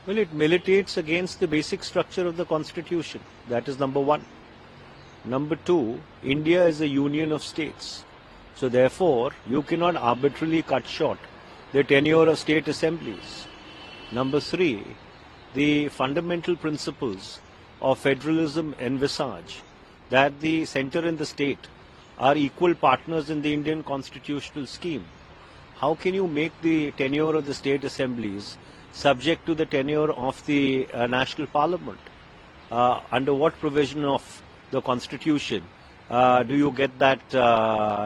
Well, it militates against the basic structure of the Constitution. That is number one. Number two, India is a union of states. So therefore, you cannot arbitrarily cut short the tenure of state assemblies. Number three, the fundamental principles of federalism envisage that the centre and the state are equal partners in the Indian constitutional scheme. How can you make the tenure of the state assemblies subject to the tenure of the national parliament? Under what provision of the constitution do you get that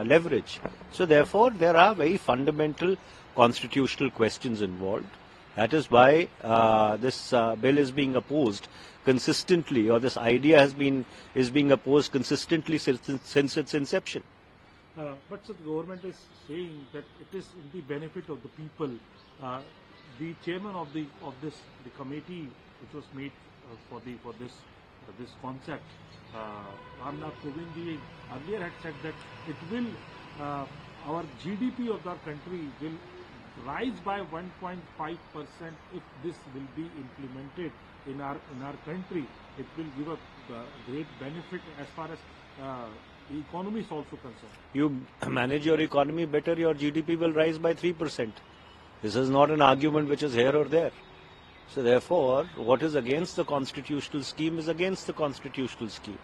leverage? So therefore, there are very fundamental constitutional questions involved. That is why this bill is being opposed consistently, or this idea is being opposed consistently since its inception. But so the government is saying that it is in the benefit of the people. The chairman of the committee which was made for this concept, Ramnath Kovind earlier had said that it will our GDP of our country will rise by 1.5% if this will be implemented in our country. It will give a great benefit as far as the economy is also concerned. You manage your economy better, your GDP will rise by 3%. This is not an argument which is here or there. So therefore, what is against the constitutional scheme is against the constitutional scheme.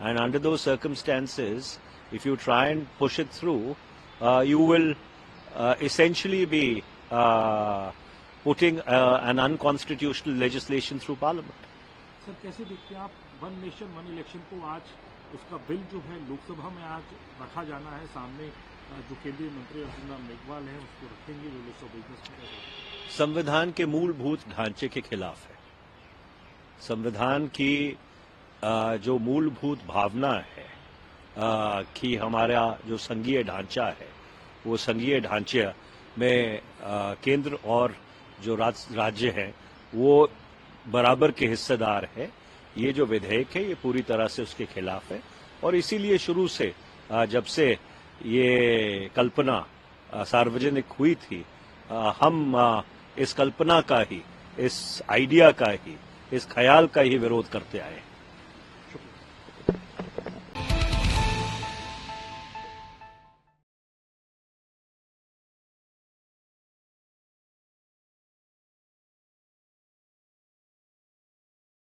And under those circumstances, if you try and push it through, you will essentially be putting an unconstitutional legislation through Parliament. Sir कैसे देखते हैं आप one nation one election को? आज उसका bill जो है लोकसभा में आज रखा जाना है सामने, जो केंद्रीय मंत्री अर्जुन राम मेघवाल हैं उसको रखेंगे जो लिस्ट ऑफ बिजनेस। संविधान के मूलभूत ढांचे के खिलाफ है। संविधान की जो मूलभूत भावना है कि हमारा जो संघीय ढांचा है, वो संघीय ढांचे में केंद्र और जो राज्य हैं वो बराबर के हिस्सेदार है। ये जो विधेयक है ये पूरी तरह से उसके खिलाफ है और इसीलिए शुरू से जब से ये कल्पना सार्वजनिक हुई थी, हम इस कल्पना का ही, इस आइडिया का ही, इस ख्याल का ही विरोध करते आए हैं।